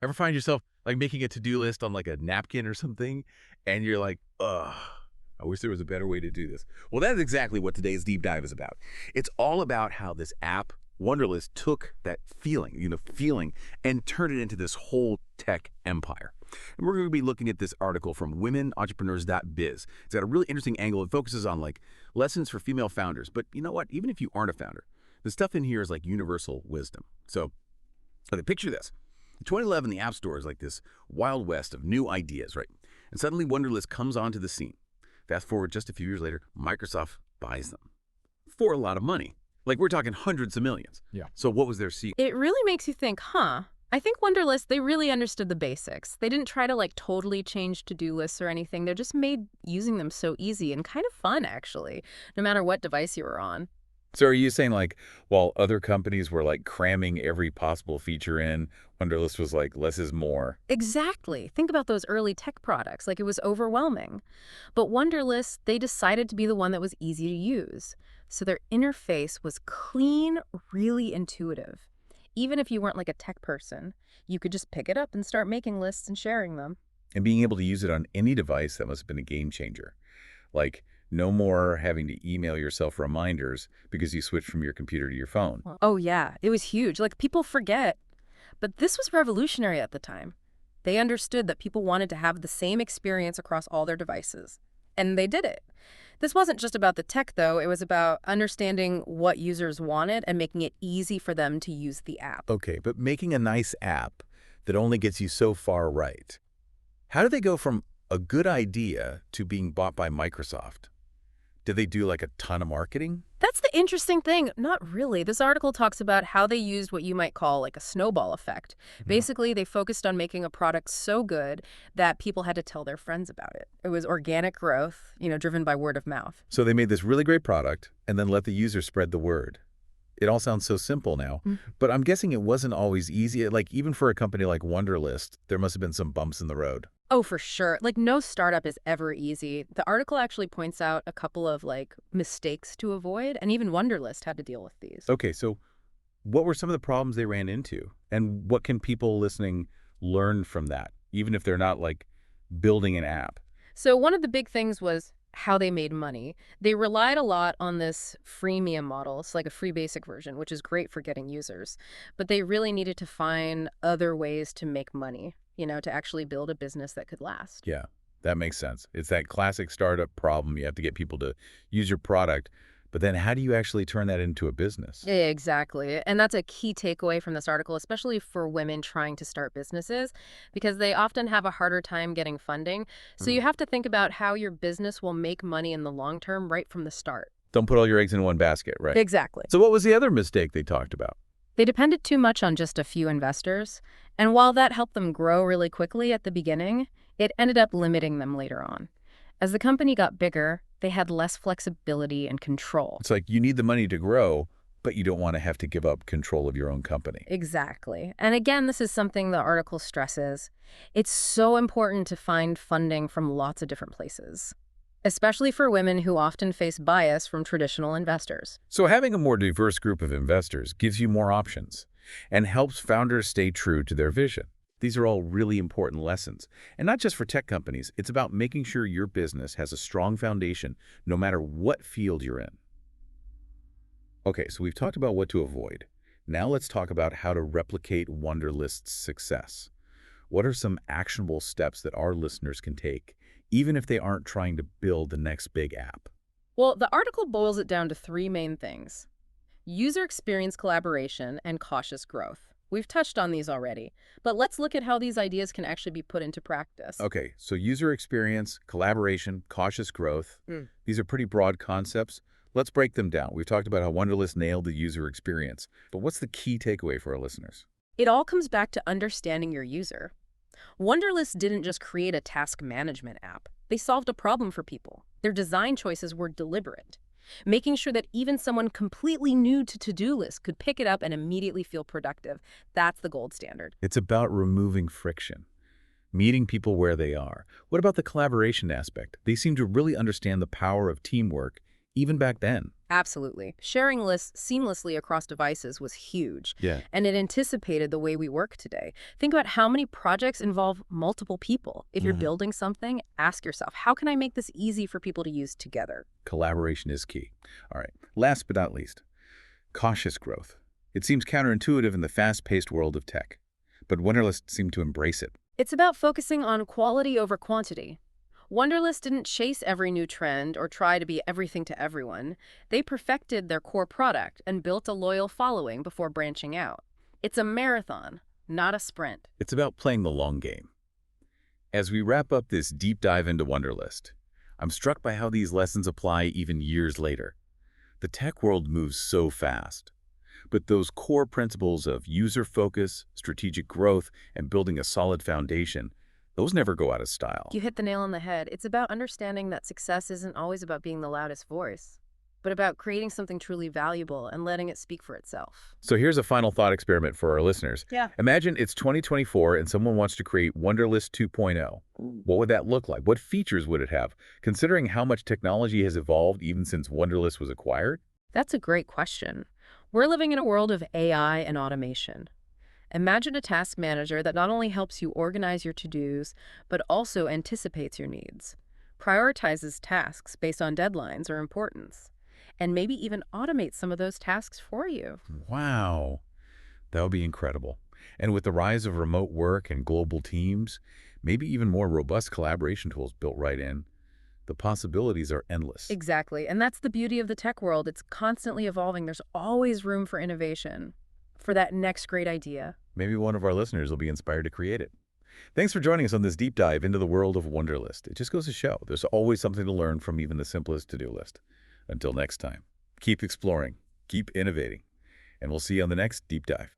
Ever find yourself like making a to-do list on like a napkin or something, and you're like, ugh, I wish there was a better way to do this. Well, that's exactly what today's deep dive is about. It's all about how this app, Wunderlist, took that feeling, and turned it into this whole tech empire. And we're going to be looking at this article from womenentrepreneurs.biz. It's got a really interesting angle. It focuses on like lessons for female founders. But you know what? Even if you aren't a founder, the stuff in here is like universal wisdom. So okay, picture this. In 2011, the App Store is like this wild west of new ideas, right? And suddenly Wunderlist comes onto the scene. Fast forward just a few years later, Microsoft buys them for a lot of money. Like we're talking hundreds of millions. Yeah. So what was their secret? It really makes you think, huh? I think Wunderlist, they really understood the basics. They didn't try to like totally change to-do lists or anything. They're just made using them so easy and kind of fun, actually, no matter what device you were on. So are you saying like while other companies were like cramming every possible feature in, Wunderlist was like less is more? Exactly. Think about those early tech products, like it was overwhelming. But Wunderlist, they decided to be the one that was easy to use. So their interface was clean, really intuitive. Even if you weren't like a tech person, you could just pick it up and start making lists and sharing them. And being able to use it on any device, that must have been a game changer. Like no more having to email yourself reminders because you switched from your computer to your phone. Oh yeah, it was huge. Like people forget. But this was revolutionary at the time. They understood that people wanted to have the same experience across all their devices. And they did it. This wasn't just about the tech, though. It was about understanding what users wanted and making it easy for them to use the app. Okay, but making a nice app that only gets you so far right. How do they go from a good idea to being bought by Microsoft? Did they do like a ton of marketing? That's the interesting thing. Not really. This article talks about how they used what you might call like a snowball effect. Basically, they focused on making a product so good that people had to tell their friends about it. It was organic growth, driven by word of mouth. So they made this really great product and then let the user spread the word. It all sounds so simple now, but I'm guessing it wasn't always easy. Like even for a company like Wunderlist, there must have been some bumps in the road. Oh, for sure. Like no startup is ever easy. The article actually points out a couple of like mistakes to avoid, and even Wunderlist had to deal with these. Okay, so what were some of the problems they ran into? And what can people listening learn from that, even if they're not like building an app? So one of the big things was how they made money. They relied a lot on this freemium model. It's like a free basic version, which is great for getting users. But they really needed to find other ways to make money, to actually build a business that could last. Yeah, that makes sense. It's that classic startup problem. You have to get people to use your product, but then how do you actually turn that into a business? Yeah, exactly. And that's a key takeaway from this article, especially for women trying to start businesses, because they often have a harder time getting funding. So you have to think about how your business will make money in the long term right from the start. Don't put all your eggs in one basket, right? Exactly. So what was the other mistake they talked about? They depended too much on just a few investors, and while that helped them grow really quickly at the beginning, it ended up limiting them later on. As the company got bigger, they had less flexibility and control. It's like you need the money to grow, but you don't want to have to give up control of your own company. Exactly. And again, this is something the article stresses. It's so important to find funding from lots of different places, especially for women who often face bias from traditional investors. So having a more diverse group of investors gives you more options and helps founders stay true to their vision. These are all really important lessons. And not just for tech companies, it's about making sure your business has a strong foundation no matter what field you're in. Okay, so we've talked about what to avoid. Now let's talk about how to replicate Wunderlist's success. What are some actionable steps that our listeners can take, even if they aren't trying to build the next big app? Well, the article boils it down to three main things: user experience collaboration and cautious growth. We've touched on these already, but let's look at how these ideas can actually be put into practice. Okay, so user experience, collaboration, cautious growth. These are pretty broad concepts. Let's break them down. We've talked about how Wunderlist nailed the user experience, but what's the key takeaway for our listeners? It all comes back to understanding your user. Wunderlist didn't just create a task management app. They solved a problem for people. Their design choices were deliberate, making sure that even someone completely new to to-do lists could pick it up and immediately feel productive. That's the gold standard. It's about removing friction, meeting people where they are. What about the collaboration aspect? They seem to really understand the power of teamwork, even back then. Absolutely. Sharing lists seamlessly across devices was huge. Yeah. And it anticipated the way we work today. Think about how many projects involve multiple people. If you're building something, ask yourself, how can I make this easy for people to use together? Collaboration is key. All right. Last but not least, cautious growth. It seems counterintuitive in the fast-paced world of tech, but Wunderlist seemed to embrace it. It's about focusing on quality over quantity. Wunderlist didn't chase every new trend or try to be everything to everyone. They perfected their core product and built a loyal following before branching out. It's a marathon, not a sprint. It's about playing the long game. As we wrap up this deep dive into Wunderlist, I'm struck by how these lessons apply even years later. The tech world moves so fast, but those core principles of user focus, strategic growth, and building a solid foundation, those never go out of style. You hit the nail on the head. It's about understanding that success isn't always about being the loudest voice, but about creating something truly valuable and letting it speak for itself. So here's a final thought experiment for our listeners. Yeah. Imagine it's 2024 and someone wants to create Wunderlist 2.0. What would that look like? What features would it have? Considering how much technology has evolved even since Wunderlist was acquired? That's a great question. We're living in a world of AI and automation. Imagine a task manager that not only helps you organize your to-dos, but also anticipates your needs, prioritizes tasks based on deadlines or importance, and maybe even automates some of those tasks for you. Wow, that would be incredible. And with the rise of remote work and global teams, maybe even more robust collaboration tools built right in, the possibilities are endless. Exactly, and that's the beauty of the tech world. It's constantly evolving. There's always room for innovation, for that next great idea. Maybe one of our listeners will be inspired to create it. Thanks for joining us on this deep dive into the world of Wunderlist. It just goes to show there's always something to learn from even the simplest to-do list. Until next time, keep exploring, keep innovating, and we'll see you on the next deep dive.